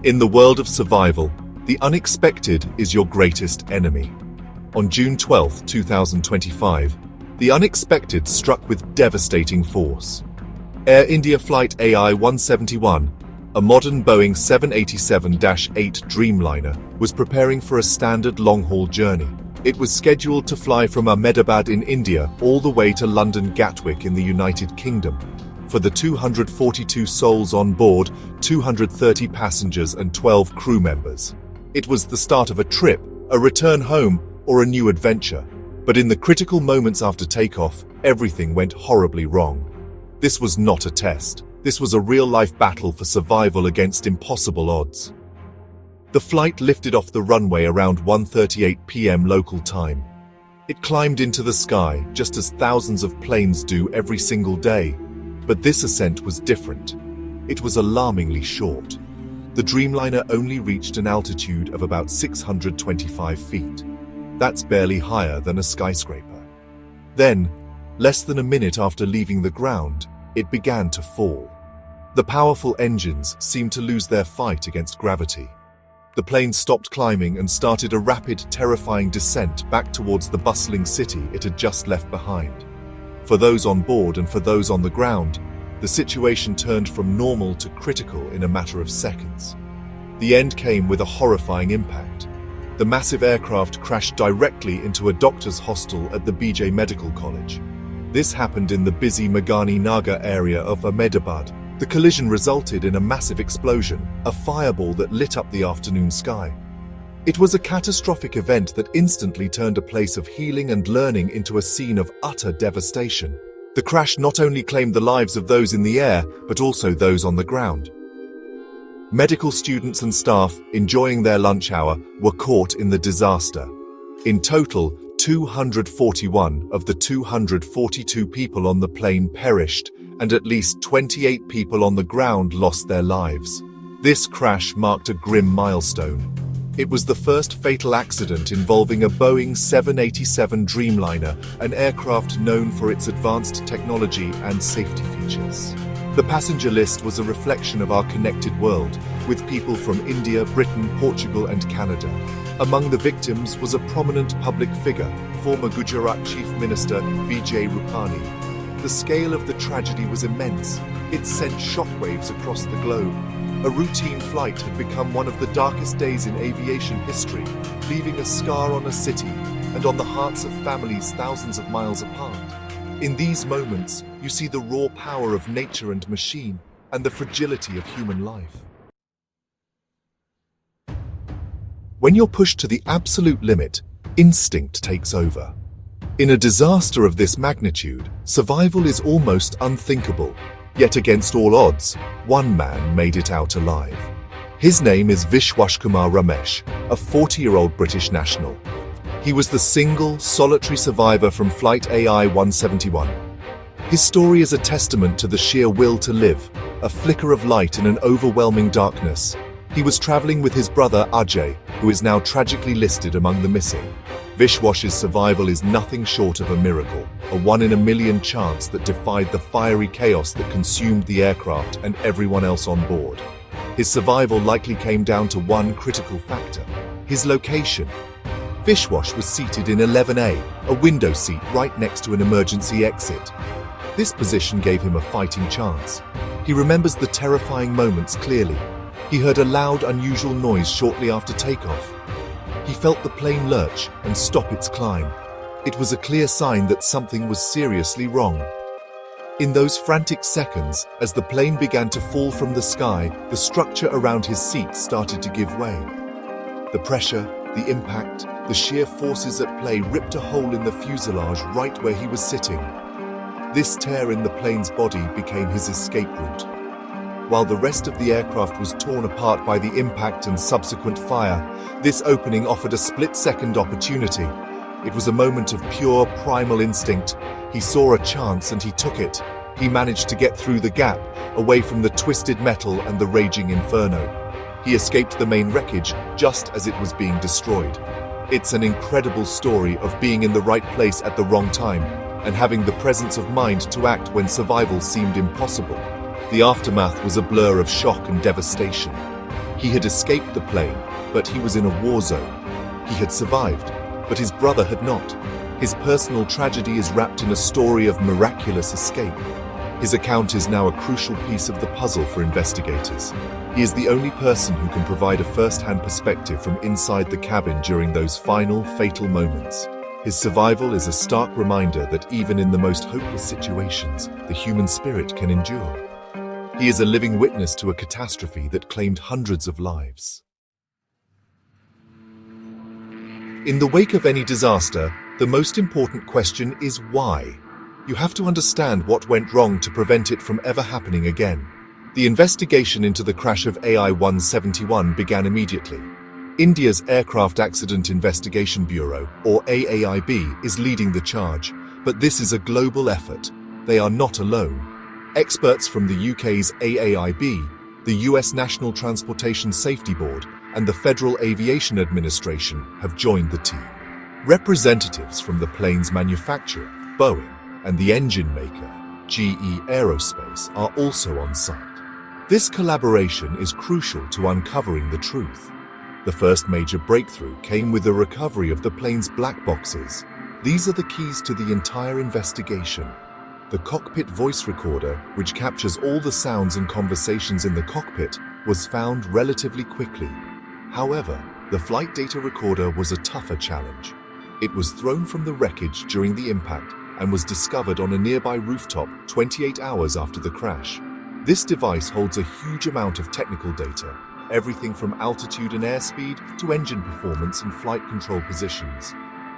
In the world of survival, the unexpected is your greatest enemy. On June 12, 2025, the unexpected struck with devastating force. Air India Flight AI171, a modern Boeing 787-8 Dreamliner, was preparing for a standard long-haul journey. It was scheduled to fly from Ahmedabad in India all the way to London Gatwick in the United Kingdom. For the 242 souls on board, 230 passengers and 12 crew members. It was the start of a trip, a return home, or a new adventure. But in the critical moments after takeoff, everything went horribly wrong. This was not a test. This was a real-life battle for survival against impossible odds. The flight lifted off the runway around 1:38 p.m. local time. It climbed into the sky, just as thousands of planes do every single day. But this ascent was different. It was alarmingly short. The Dreamliner only reached an altitude of about 625 feet. That's barely higher than a skyscraper. Then, less than a minute after leaving the ground, it began to fall. The powerful engines seemed to lose their fight against gravity. The plane stopped climbing and started a rapid, terrifying descent back towards the bustling city it had just left behind. For those on board and for those on the ground, the situation turned from normal to critical in a matter of seconds. The end came with a horrifying impact. The massive aircraft crashed directly into a doctor's hostel at the BJ Medical College. This happened in the busy Meghani Nagar area of Ahmedabad. The collision resulted in a massive explosion, a fireball that lit up the afternoon sky. It was a catastrophic event that instantly turned a place of healing and learning into a scene of utter devastation. The crash not only claimed the lives of those in the air, but also those on the ground. Medical students and staff, enjoying their lunch hour, were caught in the disaster. In total, 241 of the 242 people on the plane perished, and at least 28 people on the ground lost their lives. This crash marked a grim milestone. It was the first fatal accident involving a Boeing 787 Dreamliner, an aircraft known for its advanced technology and safety features. The passenger list was a reflection of our connected world, with people from India, Britain, Portugal, and Canada. Among the victims was a prominent public figure, former Gujarat Chief Minister Vijay Rupani. The scale of the tragedy was immense. It sent shockwaves across the globe. A routine flight had become one of the darkest days in aviation history, leaving a scar on a city and on the hearts of families thousands of miles apart. In these moments, you see the raw power of nature and machine, and the fragility of human life. When you're pushed to the absolute limit, instinct takes over. In a disaster of this magnitude, survival is almost unthinkable. Yet against all odds, one man made it out alive. His name is Vishwash Ramesh, a 40-year-old British national. He was the single, solitary survivor from Flight AI171. His story is a testament to the sheer will to live, a flicker of light in an overwhelming darkness. He was traveling with his brother Ajay, who is now tragically listed among the missing. Vishwash's survival is nothing short of a miracle, a one-in-a-million chance that defied the fiery chaos that consumed the aircraft and everyone else on board. His survival likely came down to one critical factor: his location. Vishwash was seated in 11A, a window seat right next to an emergency exit. This position gave him a fighting chance. He remembers the terrifying moments clearly. He heard a loud, unusual noise shortly after takeoff. He felt the plane lurch and stop its climb. It was a clear sign that something was seriously wrong. In those frantic seconds, as the plane began to fall from the sky, the structure around his seat started to give way. The pressure, the impact, the sheer forces at play ripped a hole in the fuselage right where he was sitting. This tear in the plane's body became his escape route. While the rest of the aircraft was torn apart by the impact and subsequent fire, this opening offered a split-second opportunity. It was a moment of pure, primal instinct. He saw a chance and he took it. He managed to get through the gap, away from the twisted metal and the raging inferno. He escaped the main wreckage just as it was being destroyed. It's an incredible story of being in the right place at the wrong time and having the presence of mind to act when survival seemed impossible. The aftermath was a blur of shock and devastation. He had escaped the plane, but he was in a war zone. He had survived, but his brother had not. His personal tragedy is wrapped in a story of miraculous escape. His account is now a crucial piece of the puzzle for investigators. He is the only person who can provide a first-hand perspective from inside the cabin during those final, fatal moments. His survival is a stark reminder that even in the most hopeless situations, the human spirit can endure. He is a living witness to a catastrophe that claimed hundreds of lives. In the wake of any disaster, the most important question is why? You have to understand what went wrong to prevent it from ever happening again. The investigation into the crash of AI171 began immediately. India's Aircraft Accident Investigation Bureau, or AAIB, is leading the charge, but this is a global effort. They are not alone. Experts from the UK's AAIB, the US National Transportation Safety Board, and the Federal Aviation Administration have joined the team. Representatives from the plane's manufacturer, Boeing, and the engine maker, GE Aerospace, are also on site. This collaboration is crucial to uncovering the truth. The first major breakthrough came with the recovery of the plane's black boxes. These are the keys to the entire investigation. The cockpit voice recorder, which captures all the sounds and conversations in the cockpit, was found relatively quickly. However, the flight data recorder was a tougher challenge. It was thrown from the wreckage during the impact and was discovered on a nearby rooftop 28 hours after the crash. This device holds a huge amount of technical data, everything from altitude and airspeed to engine performance and flight control positions.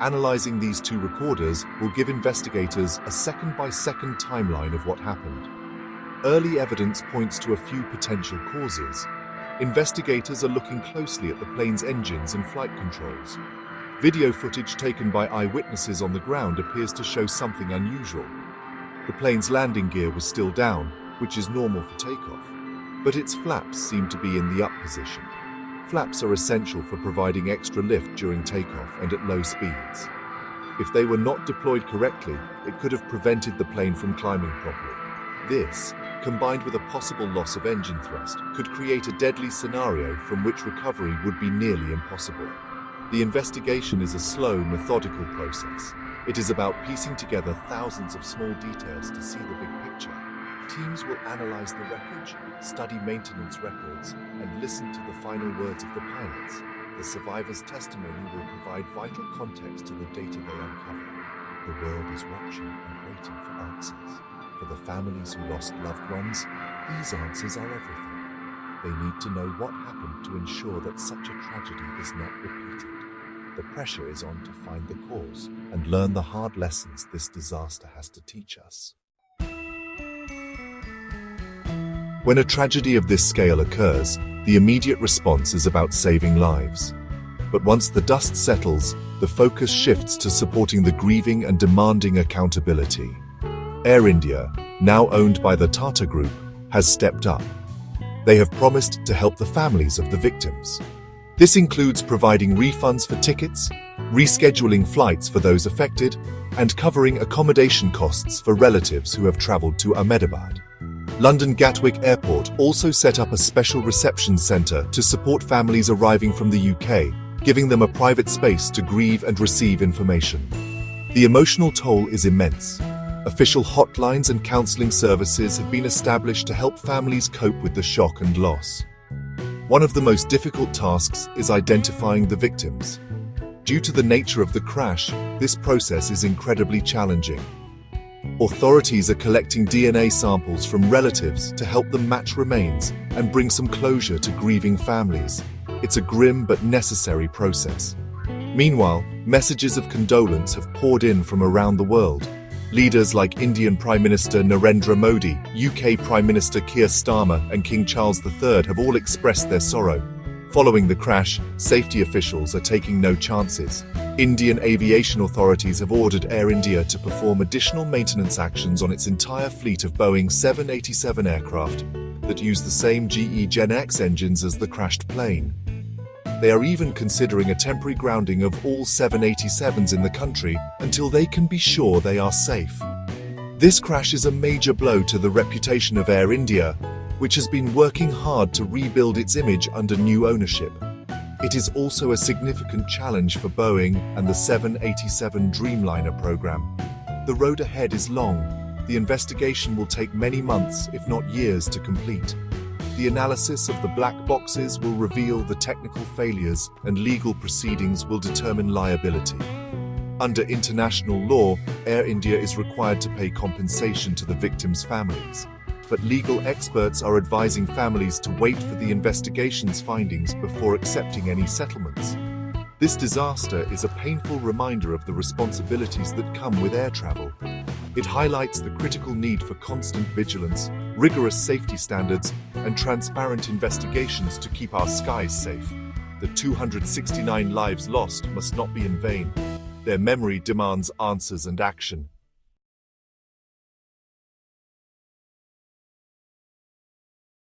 Analyzing these two recorders will give investigators a second-by-second timeline of what happened. Early evidence points to a few potential causes. Investigators are looking closely at the plane's engines and flight controls. Video footage taken by eyewitnesses on the ground appears to show something unusual. The plane's landing gear was still down, which is normal for takeoff, but its flaps seem to be in the up position. Flaps are essential for providing extra lift during takeoff and at low speeds. If they were not deployed correctly, it could have prevented the plane from climbing properly. This, combined with a possible loss of engine thrust, could create a deadly scenario from which recovery would be nearly impossible. The investigation is a slow, methodical process. It is about piecing together thousands of small details to see the big picture. Teams will analyze the wreckage, study maintenance records, and listen to the final words of the pilots. The survivors' testimony will provide vital context to the data they uncover. The world is watching and waiting for answers. For the families who lost loved ones, these answers are everything. They need to know what happened to ensure that such a tragedy is not repeated. The pressure is on to find the cause and learn the hard lessons this disaster has to teach us. When a tragedy of this scale occurs, the immediate response is about saving lives. But once the dust settles, the focus shifts to supporting the grieving and demanding accountability. Air India, now owned by the Tata Group, has stepped up. They have promised to help the families of the victims. This includes providing refunds for tickets, rescheduling flights for those affected, and covering accommodation costs for relatives who have traveled to Ahmedabad. London Gatwick Airport also set up a special reception centre to support families arriving from the UK, giving them a private space to grieve and receive information. The emotional toll is immense. Official hotlines and counselling services have been established to help families cope with the shock and loss. One of the most difficult tasks is identifying the victims. Due to the nature of the crash, this process is incredibly challenging. Authorities are collecting DNA samples from relatives to help them match remains and bring some closure to grieving families. It's a grim but necessary process. Meanwhile, messages of condolence have poured in from around the world. Leaders like Indian Prime Minister Narendra Modi, UK Prime Minister Keir Starmer, and King Charles III have all expressed their sorrow. Following the crash, safety officials are taking no chances. Indian aviation authorities have ordered Air India to perform additional maintenance actions on its entire fleet of Boeing 787 aircraft that use the same GE Gen X engines as the crashed plane. They are even considering a temporary grounding of all 787s in the country until they can be sure they are safe. This crash is a major blow to the reputation of Air India, which has been working hard to rebuild its image under new ownership. It is also a significant challenge for Boeing and the 787 Dreamliner program. The road ahead is long. The investigation will take many months, if not years, to complete. The analysis of the black boxes will reveal the technical failures, and legal proceedings will determine liability. Under international law, Air India is required to pay compensation to the victims' families. But legal experts are advising families to wait for the investigation's findings before accepting any settlements. This disaster is a painful reminder of the responsibilities that come with air travel. It highlights the critical need for constant vigilance, rigorous safety standards, and transparent investigations to keep our skies safe. The 269 lives lost must not be in vain. Their memory demands answers and action.